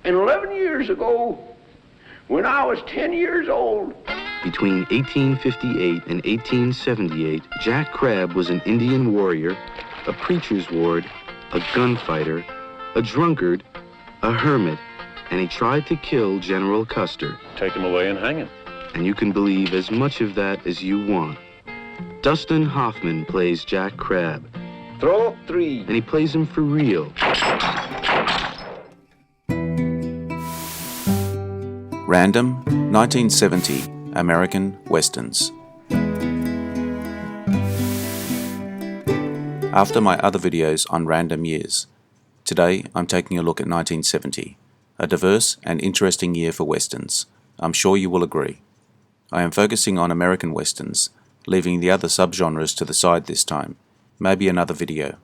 And 11 years ago, when I was 10 years old. Between 1858 and 1878, Jack Crabb was an Indian warrior, a preacher's ward, a gunfighter, a drunkard, a hermit, and he tried to kill General Custer. Take him away and hang him. And you can believe as much of that as you want. Dustin Hoffman plays Jack Crabb. Throw up 3. And he plays him for real. Random 1970 American Westerns. After my other videos on random years, today I'm taking a look at 1970, a diverse and interesting year for Westerns. I'm sure you will agree. I am focusing on American Westerns, leaving the other subgenres to the side this time. Maybe another video.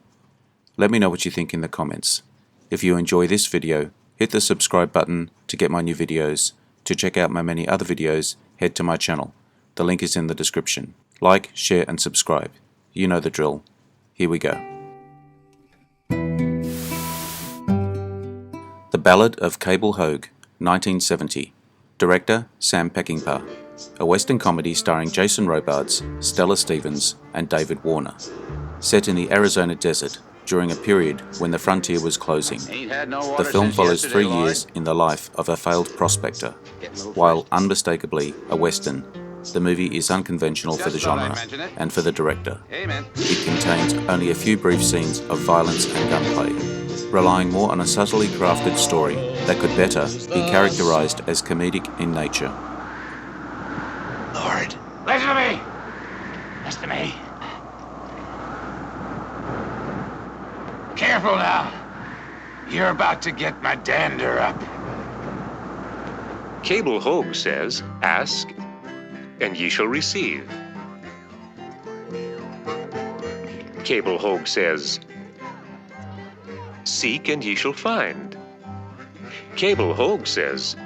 Let me know what you think in the comments. If you enjoy this video, hit the subscribe button to get my new videos. To check out my many other videos, head to my channel. The link is in the description. Like, share and subscribe. You know the drill. Here we go. The Ballad of Cable Hogue, 1970. Director Sam Peckinpah. A Western comedy starring Jason Robards, Stella Stevens and David Warner. Set in the Arizona desert during a period when the frontier was closing. The film follows 3 years in the life of a failed prospector. While unmistakably a Western, the movie is unconventional for the genre and for the director. It contains only a few brief scenes of violence and gunplay, relying more on a subtly crafted story that could better be characterized as comedic in nature. Lord, listen to me! Listen to me. Careful now. You're about to get my dander up. Cable Hogue says, ask, and ye shall receive. Cable Hogue says, seek and ye shall find. Cable Hogue says,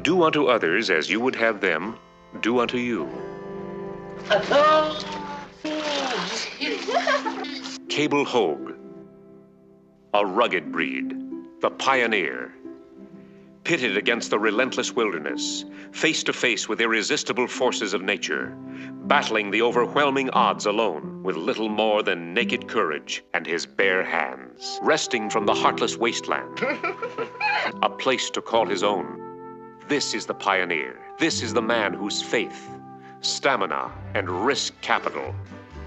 do unto others as you would have them do unto you. Cable Hogue, a rugged breed, the pioneer. Pitted against the relentless wilderness, face to face with irresistible forces of nature, battling the overwhelming odds alone with little more than naked courage and his bare hands, wresting from the heartless wasteland, a place to call his own. This is the pioneer. This is the man whose faith, stamina, and risk capital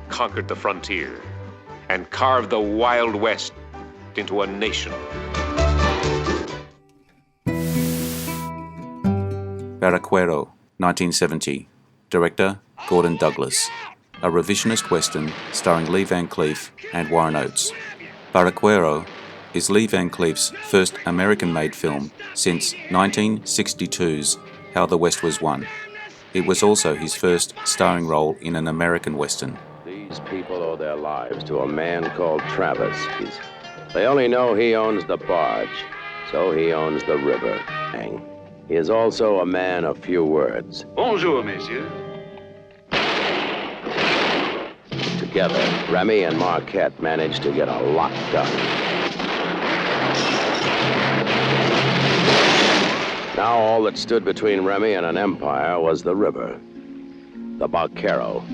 conquered the frontier and carved the Wild West into a nation. Barquero, 1970. Director Gordon Douglas. A revisionist western starring Lee Van Cleef and Warren Oates. Barquero is Lee Van Cleef's first American-made film since 1962's How the West Was Won. It was also his first starring role in an American western. These people owe their lives to a man called Travis. They only know he owns the barge, so he owns the river. He is also a man of few words. Bonjour, messieurs. Together, Remy and Marquette managed to get a lot done. Now all that stood between Remy and an empire was the river, the Barquero.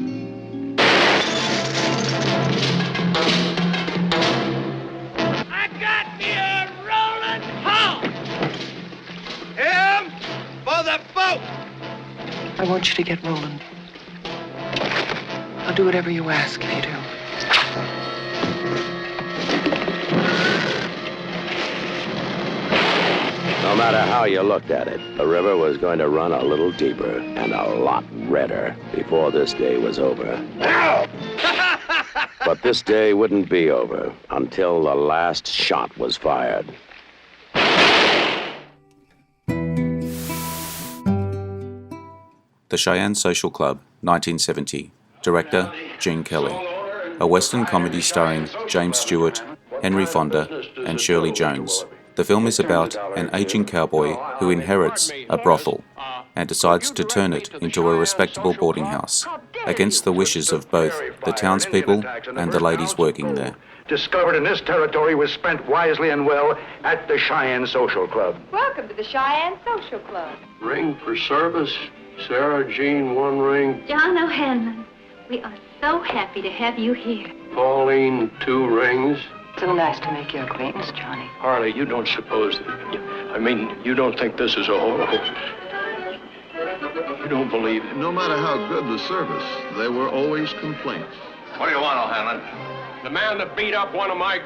I got me a rolling hog! Him for the boat! I want you to get rolling. I'll do whatever you ask if you do. No matter how you looked at it, the river was going to run a little deeper and a lot redder before this day was over. But this day wouldn't be over until the last shot was fired. The Cheyenne Social Club, 1970. Director Gene Kelly. A western comedy starring James Stewart, Henry Fonda, and Shirley Jones. The film is about an aging cowboy who inherits a brothel and decides to turn it into a respectable boarding house. against the wishes of both the townspeople and the ladies working there. Discovered in this territory was spent wisely and well at the Cheyenne Social Club. Welcome to the Cheyenne Social Club. Ring for service. Sarah Jean, 1 ring. John O'Hanlon, we are so happy to have you here. Pauline, 2 rings. So nice to make your acquaintance, Johnny. Harley, you don't suppose that... you don't think this is a whole... You don't believe it. No matter how good the service, there were always complaints. What do you want, O'Hanlon? The man that beat up one of my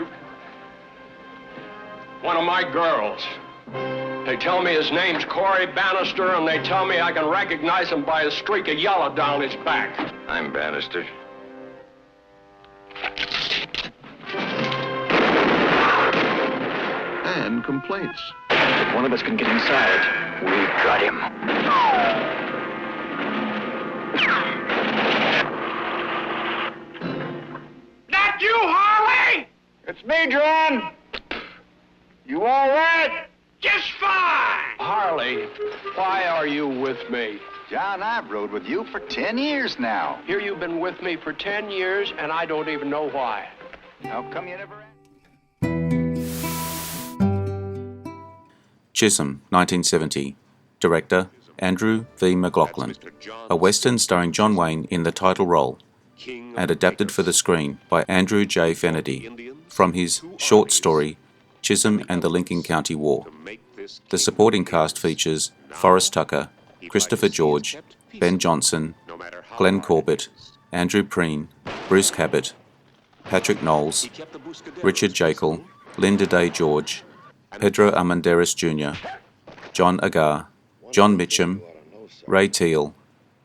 girls. They tell me his name's Corey Bannister, and they tell me I can recognize him by a streak of yellow down his back. I'm Bannister. And complaints. If one of us can get inside, we've got him. Not you, Harley! It's me, John. You all right? Just fine! Harley, why are you with me? John, I've rode with you for 10 years now. Here you've been with me for 10 years, and I don't even know why. How come you never... Chisum, 1970. Director, Andrew V. McLaughlin. A western starring John Wayne in the title role, and adapted for the screen by Andrew J. Fenady from his short story, Chisum and the Lincoln County War. The supporting cast features Forrest Tucker, Christopher George, Ben Johnson, Glenn Corbett, Andrew Preen, Bruce Cabot, Patrick Knowles, Richard Jekyll, Linda Day George, Pedro Armendariz Jr., John Agar, John Mitchum, Ray Teal,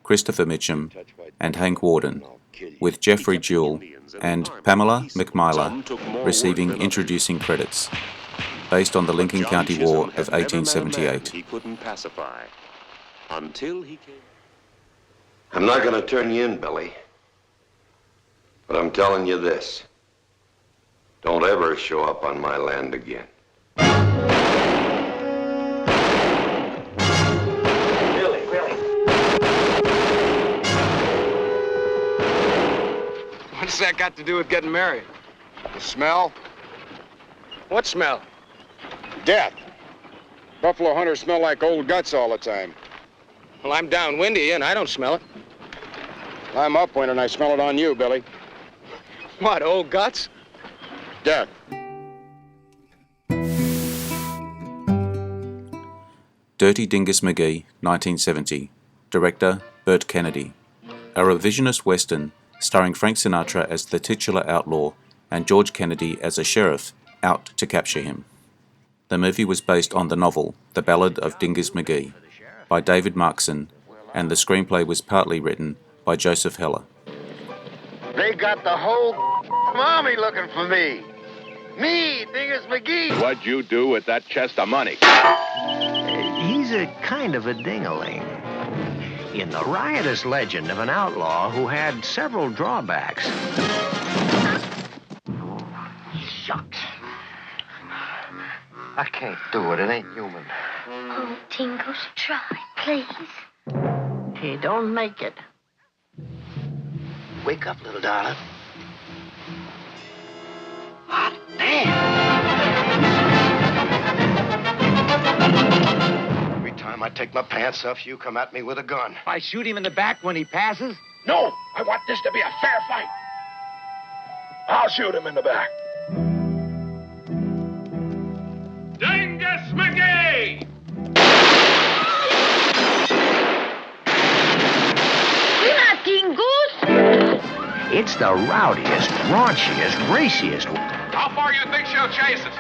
Christopher Mitchum, and Hank Warden, with Jeffrey Jewell and Pamela McMyler receiving introducing credits, based on the Lincoln County War of 1878. He couldn't pacify until he came. I'm not going to turn you in, Billy. But I'm telling you this. Don't ever show up on my land again. What's that got to do with getting married? The smell? What smell? Death. Buffalo hunters smell like old guts all the time. Well, I'm downwindy, and I don't smell it. I'm upwind and I smell it on you, Billy. What, old guts? Death. Dirty Dingus Magee, 1970. Director, Burt Kennedy. A revisionist western starring Frank Sinatra as the titular outlaw and George Kennedy as a sheriff out to capture him. The movie was based on the novel The Ballad of Dingus Magee by David Markson, and the screenplay was partly written by Joseph Heller. They got the whole army looking for me. Me, Dingus Magee. What'd you do with that chest of money? He's a kind of a ding-a-ling. In the riotous legend of an outlaw who had several drawbacks. Shucks. I can't do it. It ain't human. Oh, Dingus, try, please. He don't make it. Wake up, little darling. Hot damn! Every time I take my pants off, you come at me with a gun. I shoot him in the back when he passes? No, I want this to be a fair fight. I'll shoot him in the back. Dingus Magee! It's the rowdiest, raunchiest, raciest. How far you think she'll chase us?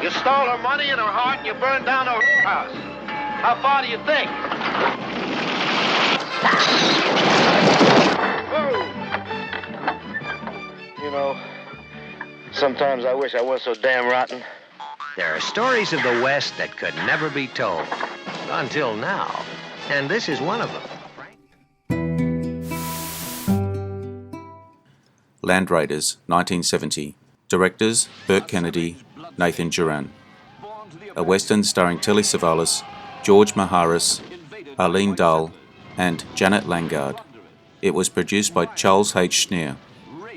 You stole her money and her heart, and you burned down her house. How far do you think? Whoa. You know, sometimes I wish I wasn't so damn rotten. There are stories of the West that could never be told. Until now. And this is one of them. Land Raiders, 1970. Directors, Burt Kennedy, Nathan Duran. A western starring Telly Savalas, George Maharis, Arlene Dahl, and Janet Langard. It was produced by Charles H. Schneer,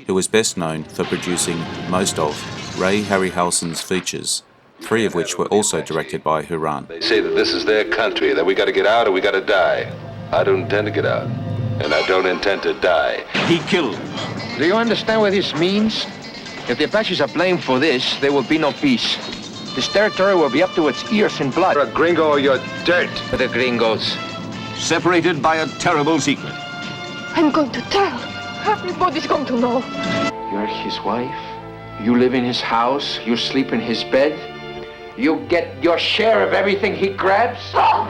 who was best known for producing most of Ray Harryhausen's features, 3 of which were also directed by Huron. They say that this is their country, that we gotta get out or we gotta die. I don't intend to get out, and I don't intend to die. He killed. Do you understand what this means? If the Apaches are blamed for this, there will be no peace. This territory will be up to its ears in blood. You're a gringo or you're dirt. For the gringos. Separated by a terrible secret. I'm going to tell. Everybody's going to know. You're his wife. You live in his house. You sleep in his bed. You get your share of everything he grabs. Oh!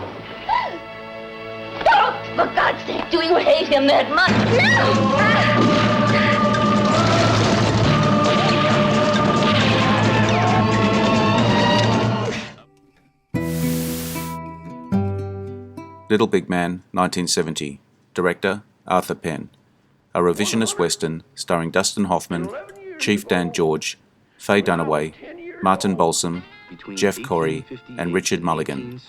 Oh! For God's sake, do you hate him that much? No! Little Big Man, 1970. Director, Arthur Penn. A revisionist western starring Dustin Hoffman, Chief Dan George, Faye Dunaway, Martin Balsam, Jeff Corey, and Richard Mulligan.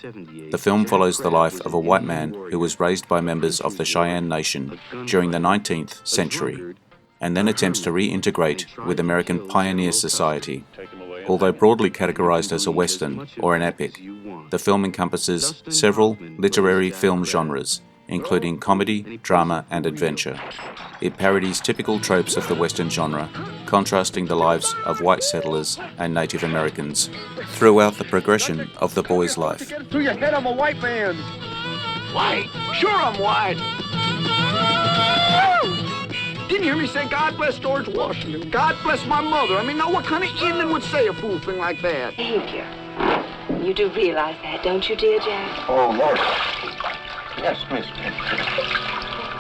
The film follows the life of a white man who was raised by members of the Cheyenne Nation during the 19th century, and then attempts to reintegrate with American pioneer society. Although broadly categorized as a western or an epic, the film encompasses several literary film genres, including comedy, drama, and adventure. It parodies typical tropes of the western genre, contrasting the lives of white settlers and Native Americans throughout the progression of the boy's life. Get through your head, I'm a white man. White? Sure I'm white. Didn't you hear me say, God bless George Washington, God bless my mother? I mean, now what kind of Indian would say a fool thing like that? Behavior. You do realize that, don't you, dear Jack? Oh, Lord. Yes, Miss.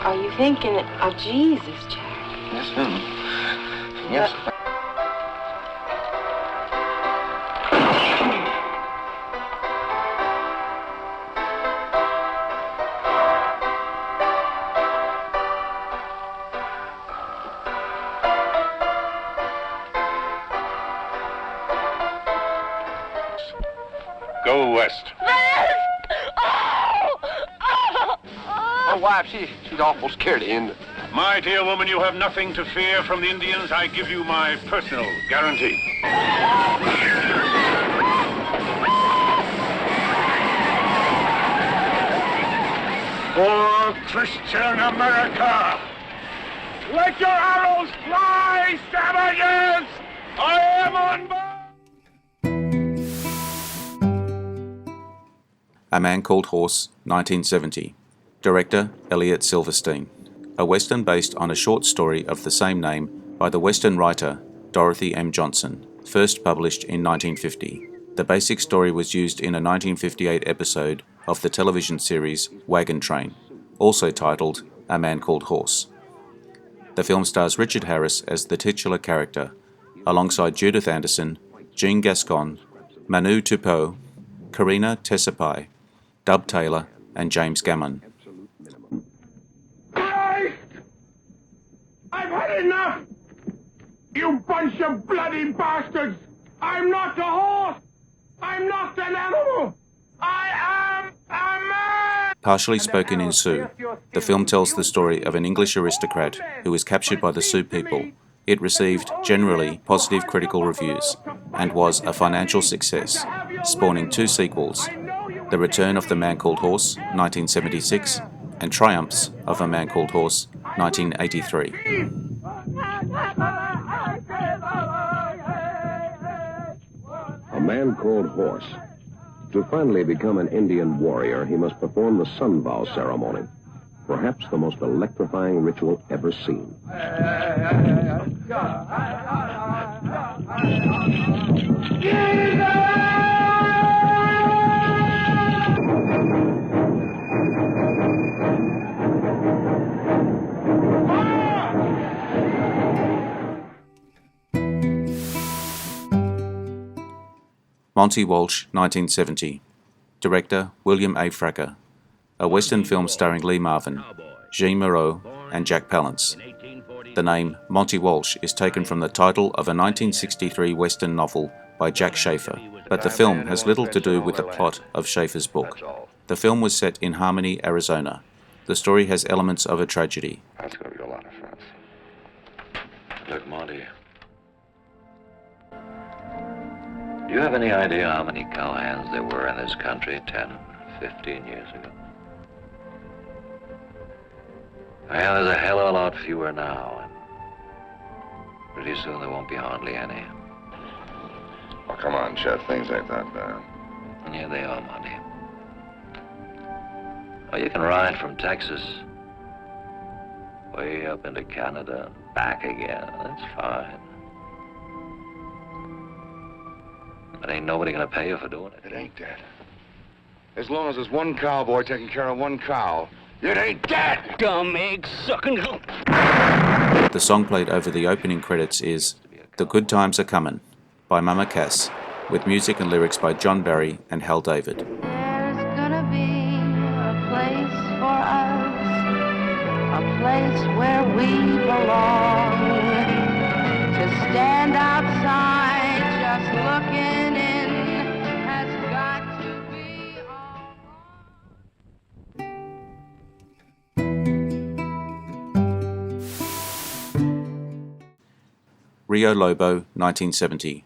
Are you thinking of Jesus, Jack? Yes, ma'am. Yes. Go west. My wife, she's awful scared of Indians. My dear woman, you have nothing to fear from the Indians. I give you my personal guarantee. For Christian America, let your arrows fly, savages! I am on board! A Man Called Horse, 1970. Director, Elliot Silverstein. A western based on a short story of the same name by the western writer Dorothy M. Johnson, first published in 1950. The basic story was used in a 1958 episode of the television series Wagon Train, also titled A Man Called Horse. The film stars Richard Harris as the titular character, alongside Judith Anderson, Jean Gascon, Manu Tupou, Karina Tessapai, Dub Taylor, and James Gammon. I've had enough! You bunch of bloody bastards! I'm not a horse! I'm not an animal! I am a man! Partially spoken in Sioux, the film tells the story of an English aristocrat who was captured by the Sioux people. It received generally positive critical reviews and was a financial success, spawning 2 sequels, The Return of the Man Called Horse, 1976, and Triumphs of a Man Called Horse, 1983. A Man Called Horse. To finally become an Indian warrior, he must perform the sun vow ceremony, perhaps the most electrifying ritual ever seen. Monte Walsh, 1970. Director, William A. Fracker. A western film starring Lee Marvin, Jean Moreau, and Jack Palance. The name Monte Walsh is taken from the title of a 1963 western novel by Jack Schaefer, but the film has little to do with the plot of Schaefer's book. The film was set in Harmony, Arizona, The story has elements of a tragedy. That's going to be a lot of fun. Look, Monty. Do you have any idea how many cowhands there were in this country 10, 15 years ago? Well, there's a hell of a lot fewer now, and pretty soon there won't be hardly any. Oh, come on, Chef. Things ain't that bad. Yeah, they are, Monty. Oh, you can ride from Texas way up into Canada and back again. That's fine. But ain't nobody gonna pay you for doing it. It ain't that. As long as there's one cowboy taking care of one cow, it ain't that! Dumb egg sucking. The song played over the opening credits is The Good Times Are Comin' by Mama Cass, with music and lyrics by John Barry and Hal David. There's gonna be a place for us, a place where we belong, to stand outside just looking in has got to be Rio Lobo, 1970.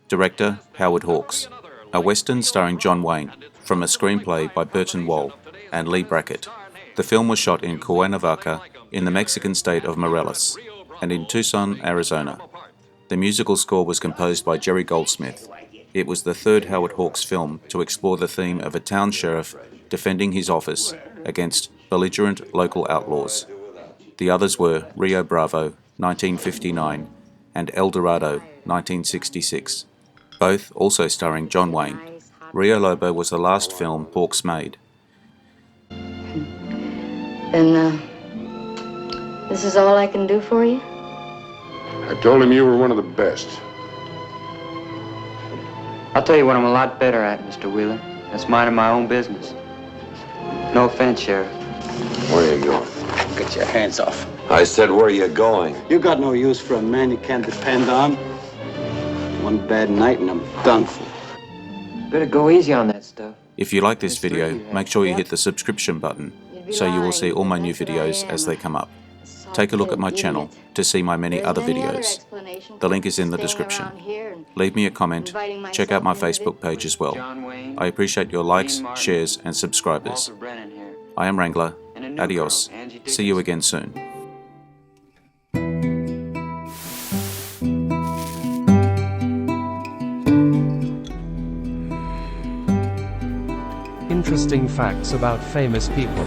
Director, Howard Hawks. A western starring John Wayne, from a screenplay by Burton Wall and Lee Brackett. The film was shot in Cuernavaca, in the Mexican state of Morelos, and in Tucson, Arizona. The musical score was composed by Jerry Goldsmith. It was the third Howard Hawks film to explore the theme of a town sheriff defending his office against belligerent local outlaws. The others were Rio Bravo, 1959, and El Dorado, 1966. Both also starring John Wayne. Rio Lobo was the last film Hawks made. Then, this is all I can do for you? I told him you were one of the best. I'll tell you what I'm a lot better at, Mr. Wheeler. That's minding my own business. No offense, Sheriff. Where are you going? Get your hands off. I said, where are you going? You got no use for a man you can't depend on. One bad night and I'm done for. Better go easy on that stuff. If you like this video, make sure you hit the subscription button so you will see all my new videos as they come up. Take a look at my channel to see my many other videos. The link is in the description. Leave me a comment, check out my Facebook page as well. I appreciate your likes, shares and subscribers. I am Wrangler. Adios. See you again soon. Interesting facts about famous people.